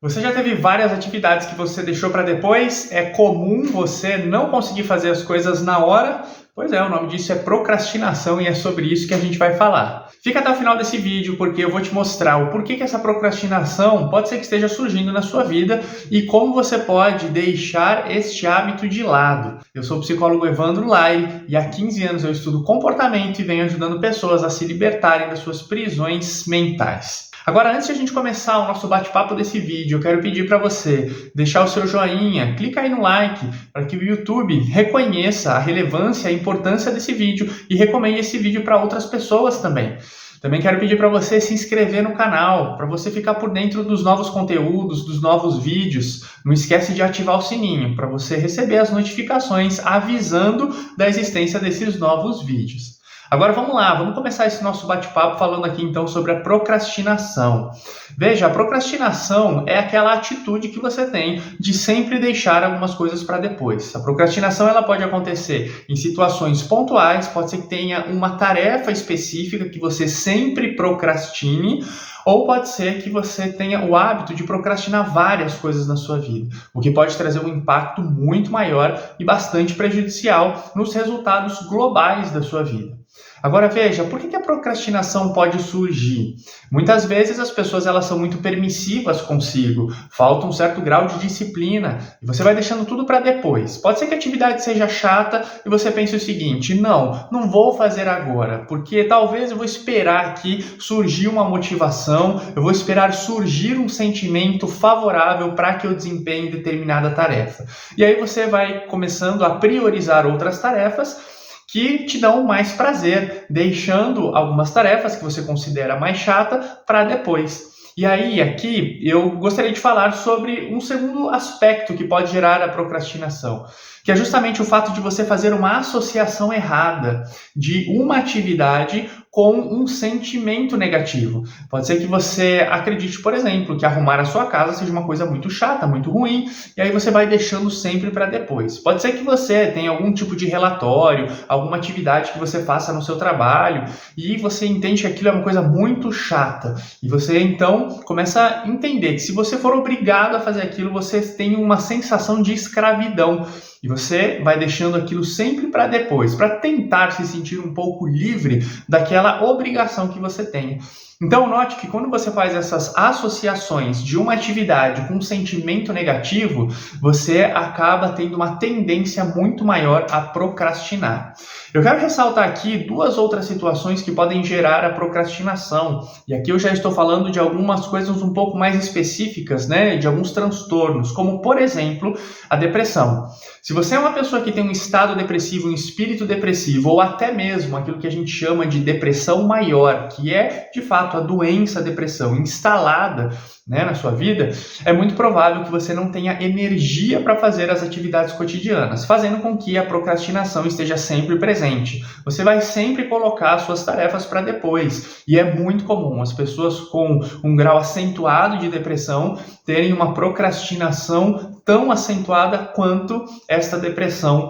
Você já teve várias atividades que você deixou para depois? É comum você não conseguir fazer as coisas na hora? Pois é, o nome disso é procrastinação e é sobre isso que a gente vai falar. Fica até o final desse vídeo porque eu vou te mostrar o porquê que essa procrastinação pode ser que esteja surgindo na sua vida e como você pode deixar este hábito de lado. Eu sou o psicólogo Evandro Laire e há 15 anos eu estudo comportamento e venho ajudando pessoas a se libertarem das suas prisões mentais. Agora, antes de a gente começar o nosso bate-papo desse vídeo, eu quero pedir para você deixar o seu joinha, clica aí no like, para que o YouTube reconheça a relevância e a importância desse vídeo e recomende esse vídeo para outras pessoas também. Também quero pedir para você se inscrever no canal, para você ficar por dentro dos novos conteúdos, dos novos vídeos. Não esquece de ativar o sininho, para você receber as notificações avisando da existência desses novos vídeos. Agora vamos lá, vamos começar esse nosso bate-papo falando aqui então sobre a procrastinação. Veja, a procrastinação é aquela atitude que você tem de sempre deixar algumas coisas para depois. A procrastinação ela pode acontecer em situações pontuais, pode ser que tenha uma tarefa específica que você sempre procrastine, ou pode ser que você tenha o hábito de procrastinar várias coisas na sua vida, o que pode trazer um impacto muito maior e bastante prejudicial nos resultados globais da sua vida. Agora veja, por que a procrastinação pode surgir? Muitas vezes as pessoas elas são muito permissivas consigo, falta um certo grau de disciplina e você vai deixando tudo para depois. Pode ser que a atividade seja chata e você pense o seguinte, não vou fazer agora, porque talvez eu vou esperar aqui surgir uma motivação, eu vou esperar surgir um sentimento favorável para que eu desempenhe determinada tarefa. E aí você vai começando a priorizar outras tarefas que te dão mais prazer, deixando algumas tarefas que você considera mais chata para depois. E aí, aqui, eu gostaria de falar sobre um segundo aspecto que pode gerar a procrastinação, que é justamente o fato de você fazer uma associação errada de uma atividade com um sentimento negativo. Pode ser que você acredite, por exemplo, que arrumar a sua casa seja uma coisa muito chata, muito ruim, e aí você vai deixando sempre para depois. Pode ser que você tenha algum tipo de relatório, alguma atividade que você faça no seu trabalho, e você entende que aquilo é uma coisa muito chata. E você, então, começa a entender que se você for obrigado a fazer aquilo, você tem uma sensação de escravidão. E você vai deixando aquilo sempre para depois, para tentar se sentir um pouco livre daquela obrigação que você tem. Então, note que quando você faz essas associações de uma atividade com um sentimento negativo, você acaba tendo uma tendência muito maior a procrastinar. Eu quero ressaltar aqui duas outras situações que podem gerar a procrastinação. E aqui eu já estou falando de algumas coisas um pouco mais específicas, né? De alguns transtornos, como, por exemplo, a depressão. Se você é uma pessoa que tem um estado depressivo, um espírito depressivo, ou até mesmo aquilo que a gente chama de depressão maior, que é, de fato, a doença a depressão instalada, né, na sua vida, é muito provável que você não tenha energia para fazer as atividades cotidianas, fazendo com que a procrastinação esteja sempre presente. Você vai sempre colocar suas tarefas para depois, e é muito comum as pessoas com um grau acentuado de depressão terem uma procrastinação tão acentuada quanto esta depressão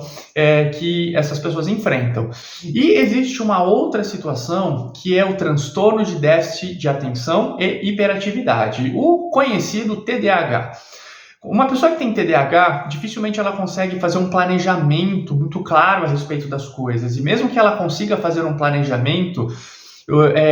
que essas pessoas enfrentam. E existe uma outra situação que é o transtorno de déficit de atenção e hiperatividade, o conhecido TDAH. Uma pessoa que tem TDAH, dificilmente ela consegue fazer um planejamento muito claro a respeito das coisas. E mesmo que ela consiga fazer um planejamento,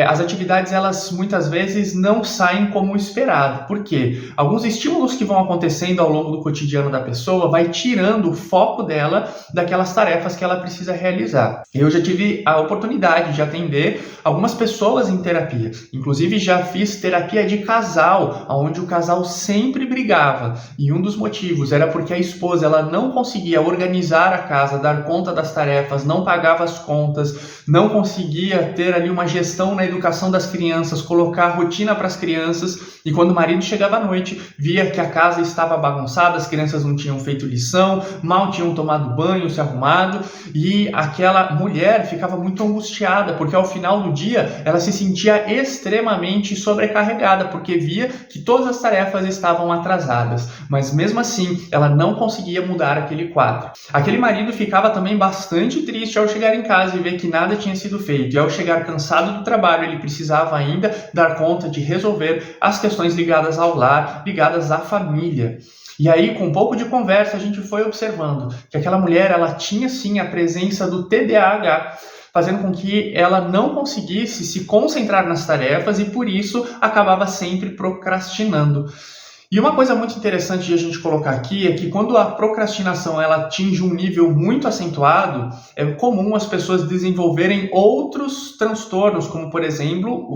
as atividades elas muitas vezes não saem como esperado. Por quê? Alguns estímulos que vão acontecendo ao longo do cotidiano da pessoa vai tirando o foco dela daquelas tarefas que ela precisa realizar. Eu já tive a oportunidade de atender algumas pessoas em terapia. Inclusive já fiz terapia de casal, onde o casal sempre brigava. E um dos motivos era porque a esposa ela não conseguia organizar a casa, dar conta das tarefas, não pagava as contas, não conseguia ter ali uma gestão na educação das crianças, colocar rotina para as crianças, e quando o marido chegava à noite, via que a casa estava bagunçada, as crianças não tinham feito lição, mal tinham tomado banho, se arrumado, e aquela mulher ficava muito angustiada, porque ao final do dia ela se sentia extremamente sobrecarregada, porque via que todas as tarefas estavam atrasadas, mas mesmo assim ela não conseguia mudar aquele quadro. Aquele marido ficava também bastante triste ao chegar em casa e ver que nada tinha sido feito, e ao chegar cansado do trabalho ele precisava ainda dar conta de resolver as questões questões ligadas ao lar, ligadas à família. E aí, com um pouco de conversa, a gente foi observando que aquela mulher, ela tinha sim a presença do TDAH, fazendo com que ela não conseguisse se concentrar nas tarefas e, por isso, acabava sempre procrastinando. E uma coisa muito interessante de a gente colocar aqui é que quando a procrastinação ela atinge um nível muito acentuado, é comum as pessoas desenvolverem outros transtornos, como por exemplo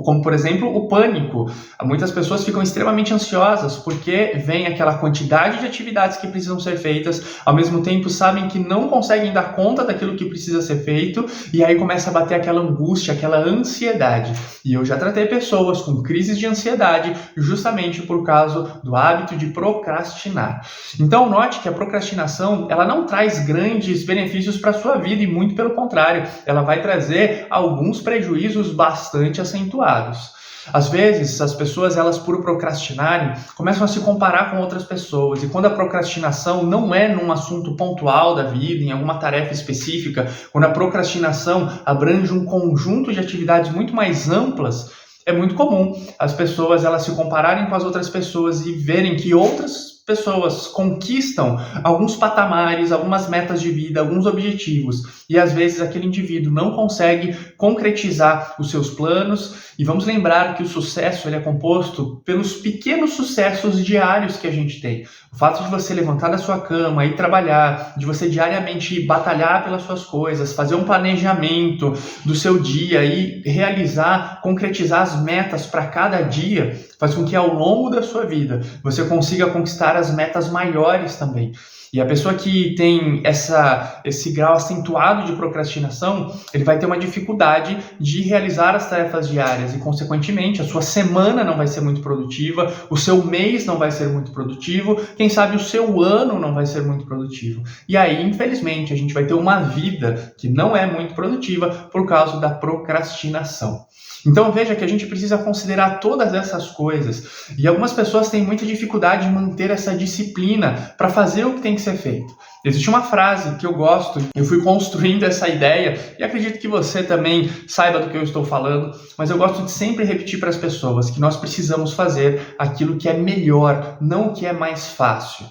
o pânico. Muitas pessoas ficam extremamente ansiosas porque vem aquela quantidade de atividades que precisam ser feitas, ao mesmo tempo sabem que não conseguem dar conta daquilo que precisa ser feito, e aí começa a bater aquela angústia, aquela ansiedade. E eu já tratei pessoas com crises de ansiedade justamente por causa do hábito de procrastinar. Então, note que a procrastinação, ela não traz grandes benefícios para a sua vida e muito pelo contrário, ela vai trazer alguns prejuízos bastante acentuados. Às vezes, as pessoas, elas por procrastinarem, começam a se comparar com outras pessoas. E quando a procrastinação não é num assunto pontual da vida, em alguma tarefa específica, quando a procrastinação abrange um conjunto de atividades muito mais amplas, é muito comum as pessoas elas se compararem com as outras pessoas e verem que outras pessoas conquistam alguns patamares, algumas metas de vida, alguns objetivos, e às vezes aquele indivíduo não consegue concretizar os seus planos. E vamos lembrar que o sucesso ele é composto pelos pequenos sucessos diários que a gente tem. O fato de você levantar da sua cama e trabalhar, de você diariamente batalhar pelas suas coisas, fazer um planejamento do seu dia e realizar, concretizar as metas para cada dia, faz com que ao longo da sua vida você consiga conquistar as metas maiores também. E a pessoa que tem esse grau acentuado de procrastinação, ele vai ter uma dificuldade de realizar as tarefas diárias e, consequentemente, a sua semana não vai ser muito produtiva, o seu mês não vai ser muito produtivo, quem sabe o seu ano não vai ser muito produtivo. E aí, infelizmente, a gente vai ter uma vida que não é muito produtiva por causa da procrastinação. Então veja que a gente precisa considerar todas essas coisas. E algumas pessoas têm muita dificuldade de manter essa disciplina para fazer o que tem que ser feito. Existe uma frase que eu gosto, eu fui construindo essa ideia e acredito que você também saiba do que eu estou falando, mas eu gosto de sempre repetir para as pessoas que nós precisamos fazer aquilo que é melhor, não o que é mais fácil.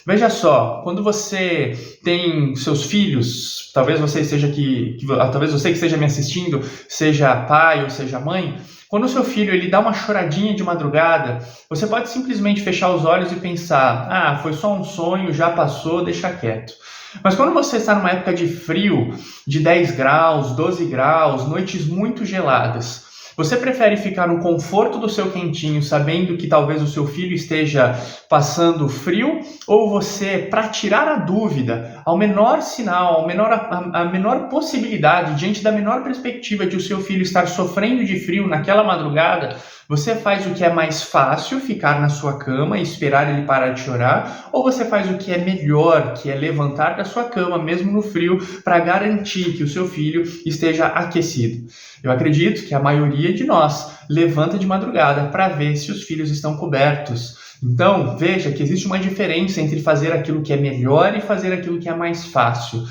Veja só, quando você tem seus filhos, talvez você que esteja me assistindo, seja pai ou seja mãe, quando o seu filho ele dá uma choradinha de madrugada, você pode simplesmente fechar os olhos e pensar, foi só um sonho, já passou, deixa quieto. Mas quando você está numa época de frio, de 10 graus, 12 graus, noites muito geladas, você prefere ficar no conforto do seu quentinho, sabendo que talvez o seu filho esteja passando frio? Ou você, para tirar a dúvida, ao menor sinal, a menor possibilidade, diante da menor perspectiva de o seu filho estar sofrendo de frio naquela madrugada, você faz o que é mais fácil, ficar na sua cama e esperar ele parar de chorar? Ou você faz o que é melhor, que é levantar da sua cama, mesmo no frio, para garantir que o seu filho esteja aquecido? Eu acredito que a maioria de nós levanta de madrugada para ver se os filhos estão cobertos. Então, veja que existe uma diferença entre fazer aquilo que é melhor e fazer aquilo que é mais fácil.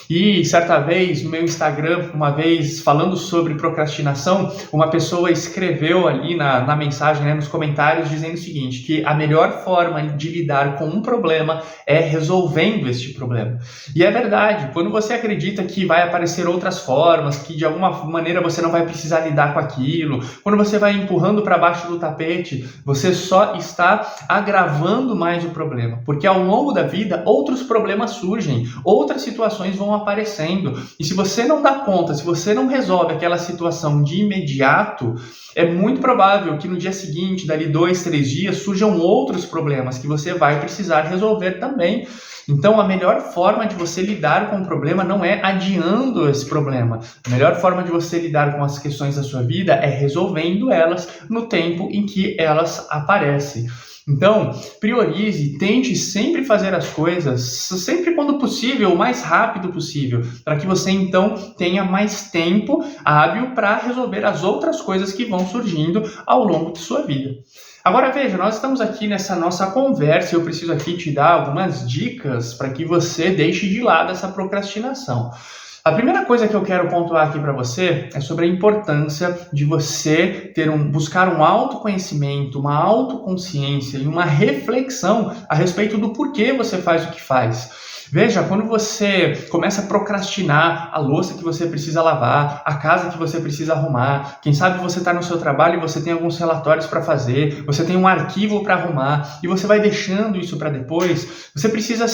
E certa vez, no meu Instagram, uma vez falando sobre procrastinação, uma pessoa escreveu ali na mensagem, nos comentários, dizendo o seguinte, que a melhor forma de lidar com um problema é resolvendo este problema. E é verdade, quando você acredita que vai aparecer outras formas, que de alguma maneira você não vai precisar lidar com aquilo, quando você vai empurrando para baixo do tapete, você só está agravando mais o problema, porque ao longo da vida outros problemas surgem, outras situações vão aparecendo, e se você não dá conta, se você não resolve aquela situação de imediato, é muito provável que no dia seguinte, dali 2, 3 dias, surjam outros problemas que você vai precisar resolver também. Então, a melhor forma de você lidar com o problema não é adiando esse problema. A melhor forma de você lidar com as questões da sua vida é resolvendo elas no tempo em que elas aparecem. Então, priorize, tente sempre fazer as coisas, sempre quando possível, o mais rápido possível, para que você então tenha mais tempo hábil para resolver as outras coisas que vão surgindo ao longo de sua vida. Agora veja, nós estamos aqui nessa nossa conversa e eu preciso aqui te dar algumas dicas para que você deixe de lado essa procrastinação. A primeira coisa que eu quero pontuar aqui para você é sobre a importância de você buscar um autoconhecimento, uma autoconsciência e uma reflexão a respeito do porquê você faz o que faz. Veja, quando você começa a procrastinar a louça que você precisa lavar, a casa que você precisa arrumar, quem sabe você está no seu trabalho e você tem alguns relatórios para fazer, você tem um arquivo para arrumar e você vai deixando isso para depois, você precisa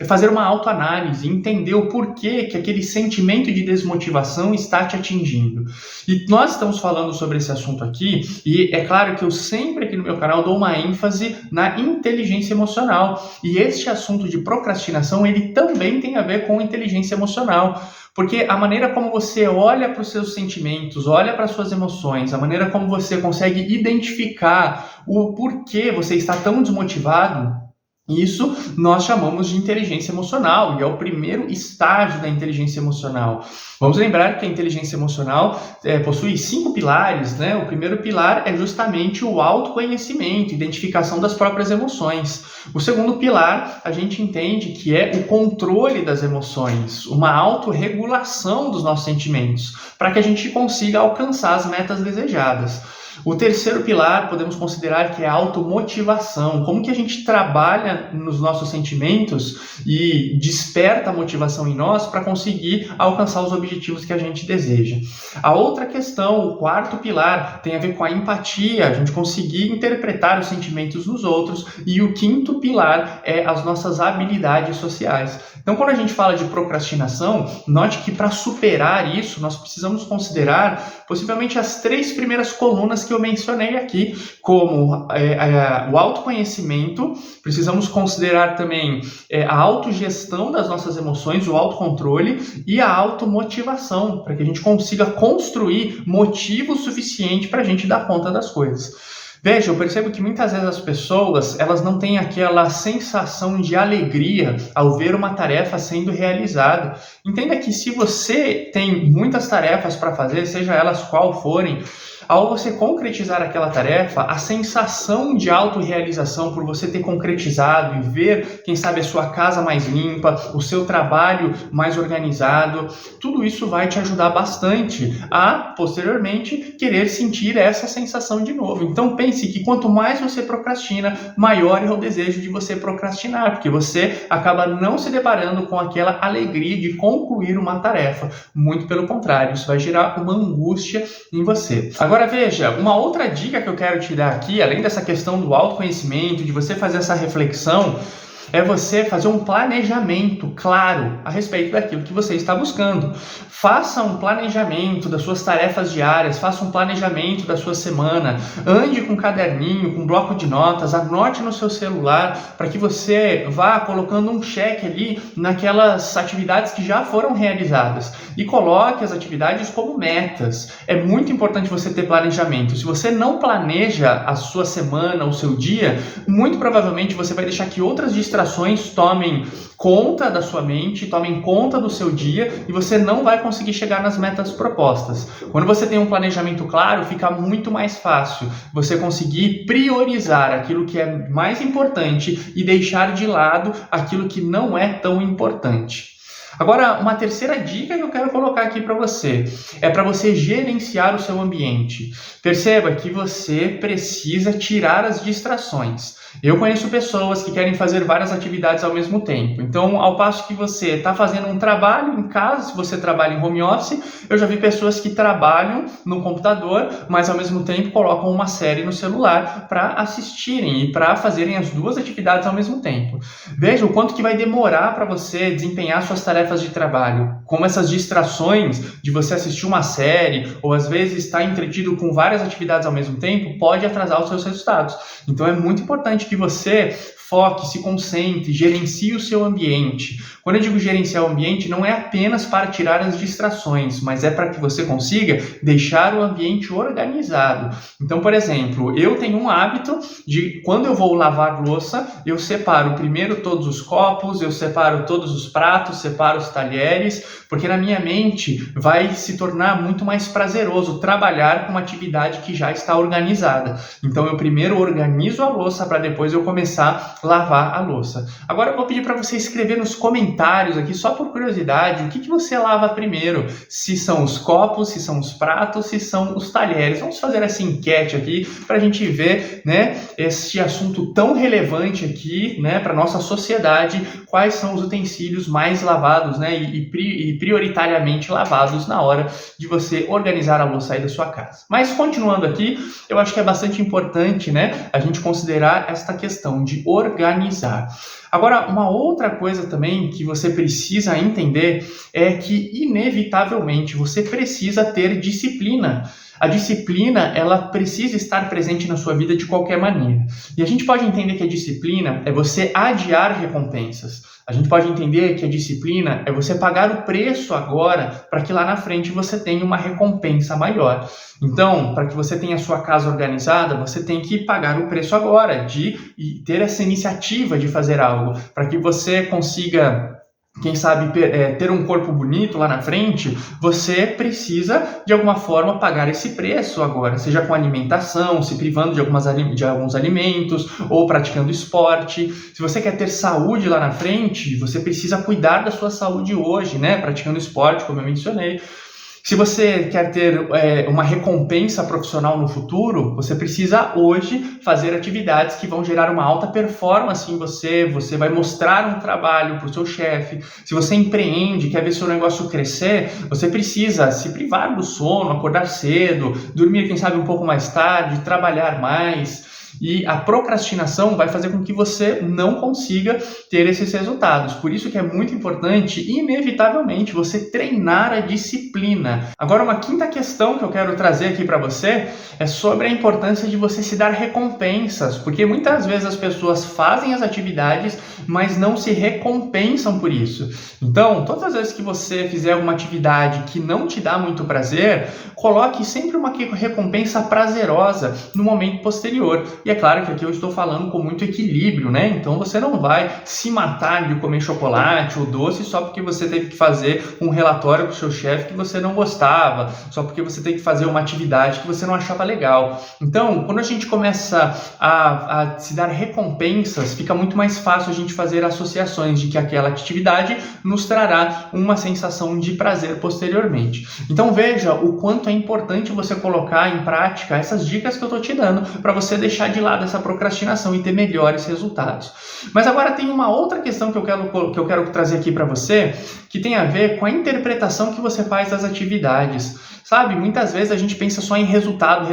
fazer uma autoanálise, entender o porquê que aquele sentimento de desmotivação está te atingindo. E nós estamos falando sobre esse assunto aqui e é claro que eu sempre aqui no meu canal dou uma ênfase na inteligência emocional e este assunto de procrastinação ele também tem a ver com inteligência emocional, porque a maneira como você olha para os seus sentimentos, olha para as suas emoções, a maneira como você consegue identificar o porquê você está tão desmotivado, isso nós chamamos de inteligência emocional e é o primeiro estágio da inteligência emocional. Vamos lembrar que a inteligência emocional possui 5 pilares, né? O primeiro pilar é justamente o autoconhecimento, identificação das próprias emoções. O segundo pilar a gente entende que é o controle das emoções, uma autorregulação dos nossos sentimentos, para que a gente consiga alcançar as metas desejadas. O terceiro pilar podemos considerar que é a automotivação, como que a gente trabalha nos nossos sentimentos e desperta a motivação em nós para conseguir alcançar os objetivos que a gente deseja. A outra questão, o quarto pilar, tem a ver com a empatia, a gente conseguir interpretar os sentimentos dos outros, e o quinto pilar é as nossas habilidades sociais. Então, quando a gente fala de procrastinação, note que para superar isso, nós precisamos considerar possivelmente as 3 primeiras colunas que eu mencionei aqui, como o autoconhecimento, precisamos considerar também a autogestão das nossas emoções, o autocontrole e a automotivação, para que a gente consiga construir motivo suficiente para a gente dar conta das coisas. Veja, eu percebo que muitas vezes as pessoas, elas não têm aquela sensação de alegria ao ver uma tarefa sendo realizada. Entenda que se você tem muitas tarefas para fazer, seja elas qual forem, ao você concretizar aquela tarefa, a sensação de autorrealização por você ter concretizado e ver, quem sabe, a sua casa mais limpa, o seu trabalho mais organizado, tudo isso vai te ajudar bastante a, posteriormente, querer sentir essa sensação de novo. Então pense que quanto mais você procrastina, maior é o desejo de você procrastinar, porque você acaba não se deparando com aquela alegria de concluir uma tarefa. Muito pelo contrário, isso vai gerar uma angústia em você. Agora veja, uma outra dica que eu quero te dar aqui, além dessa questão do autoconhecimento, de você fazer essa reflexão, é você fazer um planejamento claro a respeito daquilo que você está buscando. Faça um planejamento das suas tarefas diárias, faça um planejamento da sua semana, ande com um caderninho, com um bloco de notas, anote no seu celular para que você vá colocando um check ali naquelas atividades que já foram realizadas e coloque as atividades como metas. É muito importante você ter planejamento. Se você não planeja a sua semana, o seu dia, muito provavelmente você vai deixar que outras distrações tomem conta da sua mente, tomem conta do seu dia e você não vai conseguir chegar nas metas propostas. Quando você tem um planejamento claro, fica muito mais fácil você conseguir priorizar aquilo que é mais importante e deixar de lado aquilo que não é tão importante. Agora, uma terceira dica que eu quero colocar aqui para você é para você gerenciar o seu ambiente. Perceba que você precisa tirar as distrações. Eu conheço pessoas que querem fazer várias atividades ao mesmo tempo. Então, ao passo que você está fazendo um trabalho em casa, se você trabalha em home office, eu já vi pessoas que trabalham no computador, mas ao mesmo tempo colocam uma série no celular para assistirem e para fazerem as duas atividades ao mesmo tempo. Veja o quanto que vai demorar para você desempenhar suas tarefas de trabalho. Como essas distrações de você assistir uma série ou às vezes estar entretido com várias atividades ao mesmo tempo pode atrasar os seus resultados. Então é muito importante que você foque, se concentre, gerencie o seu ambiente. Quando eu digo gerenciar o ambiente, não é apenas para tirar as distrações, mas é para que você consiga deixar o ambiente organizado. Então, por exemplo, eu tenho um hábito de, quando eu vou lavar louça, eu separo primeiro todos os copos, eu separo todos os pratos, separo os talheres, porque na minha mente vai se tornar muito mais prazeroso trabalhar com uma atividade que já está organizada. Então, eu primeiro organizo a louça para depois eu começar a lavar a louça. Agora eu vou pedir para você escrever nos comentários aqui, só por curiosidade, o que você lava primeiro. Se são os copos, se são os pratos, se são os talheres. Vamos fazer essa enquete aqui para a gente ver, né, este assunto tão relevante aqui, né, para nossa sociedade, quais são os utensílios mais lavados, né, e prioritariamente lavados na hora de você organizar a louça aí da sua casa. Mas continuando aqui, eu acho que é bastante importante, né, a gente considerar esta questão de organizar. Agora, uma outra coisa também que você precisa entender é que, inevitavelmente, você precisa ter disciplina. A disciplina, ela precisa estar presente na sua vida de qualquer maneira. E a gente pode entender que a disciplina é você adiar recompensas. A gente pode entender que a disciplina é você pagar o preço agora para que lá na frente você tenha uma recompensa maior. Então, para que você tenha a sua casa organizada, você tem que pagar o preço agora de ter essa iniciativa de fazer algo, para que você consiga, quem sabe, ter um corpo bonito lá na frente. Você precisa, de alguma forma, pagar esse preço agora, seja com alimentação, se privando de alguns alimentos, ou praticando esporte. Se você quer ter saúde lá na frente, você precisa cuidar da sua saúde hoje, né? Praticando esporte, como eu mencionei. Se você quer ter uma recompensa profissional no futuro, você precisa hoje fazer atividades que vão gerar uma alta performance em você. Você vai mostrar um trabalho para o seu chefe. Se você empreende, quer ver seu negócio crescer, você precisa se privar do sono, acordar cedo, dormir, quem sabe, um pouco mais tarde, trabalhar mais. E a procrastinação vai fazer com que você não consiga ter esses resultados. Por isso que é muito importante, inevitavelmente, você treinar a disciplina. Agora, uma quinta questão que eu quero trazer aqui para você é sobre a importância de você se dar recompensas, porque muitas vezes as pessoas fazem as atividades, mas não se recompensam por isso. Então, todas as vezes que você fizer alguma atividade que não te dá muito prazer, coloque sempre uma recompensa prazerosa no momento posterior. E é claro que aqui eu estou falando com muito equilíbrio, né? Então você não vai se matar de comer chocolate ou doce só porque você teve que fazer um relatório para o seu chefe que você não gostava, só porque você teve que fazer uma atividade que você não achava legal. Então, quando a gente começa a se dar recompensas, fica muito mais fácil a gente fazer associações de que aquela atividade nos trará uma sensação de prazer posteriormente. Então veja o quanto é importante você colocar em prática essas dicas que eu estou te dando para você deixar de lado essa procrastinação e ter melhores resultados. Mas agora tem uma outra questão que eu quero trazer aqui para você, que tem a ver com a interpretação que você faz das atividades. Sabe, muitas vezes a gente pensa só em resultado,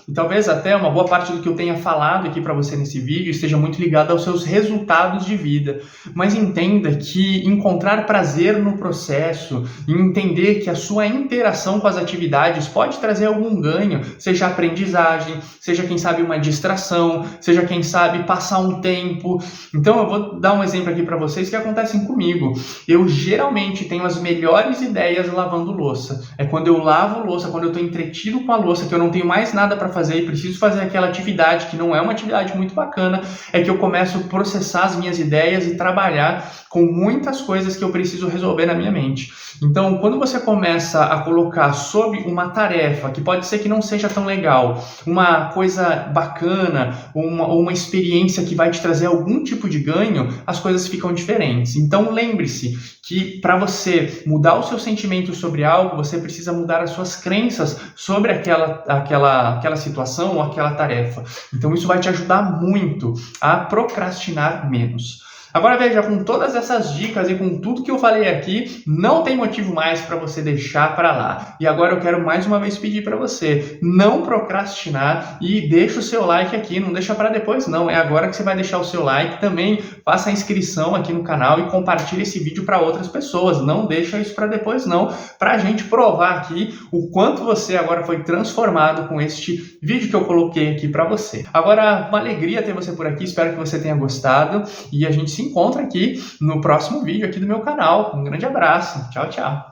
e talvez até uma boa parte do que eu tenha falado aqui para você nesse vídeo esteja muito ligado aos seus resultados de vida. Mas entenda que encontrar prazer no processo, e entender que a sua interação com as atividades pode trazer algum ganho, seja aprendizagem, seja, quem sabe, uma distração, seja, quem sabe, passar um tempo. Então eu vou dar um exemplo aqui para vocês que acontecem comigo. Eu geralmente tenho as melhores ideias lavando louça. É quando eu lavo louça, quando eu estou entretido com a louça, que eu não tenho mais nada para fazer e preciso fazer aquela atividade que não é uma atividade muito bacana, é que eu começo a processar as minhas ideias e trabalhar com muitas coisas que eu preciso resolver na minha mente. Então, quando você começa a colocar sobre uma tarefa, que pode ser que não seja tão legal, uma coisa bacana, uma experiência que vai te trazer algum tipo de ganho, as coisas ficam diferentes. Então, lembre-se que para você mudar o seu sentimento sobre algo, você precisa mudar as suas crenças sobre aquela situação ou aquela tarefa. Então, isso vai te ajudar muito a procrastinar menos. Agora veja, com todas essas dicas e com tudo que eu falei aqui, não tem motivo mais para você deixar para lá. E agora eu quero mais uma vez pedir para você não procrastinar e deixa o seu like aqui, não deixa para depois não, é agora que você vai deixar o seu like. Também faça a inscrição aqui no canal e compartilhe esse vídeo para outras pessoas, não deixa isso para depois não, para a gente provar aqui o quanto você agora foi transformado com este vídeo que eu coloquei aqui para você. Agora, uma alegria ter você por aqui, espero que você tenha gostado e a gente se encontra aqui no próximo vídeo aqui do meu canal. Um grande abraço. Tchau, tchau.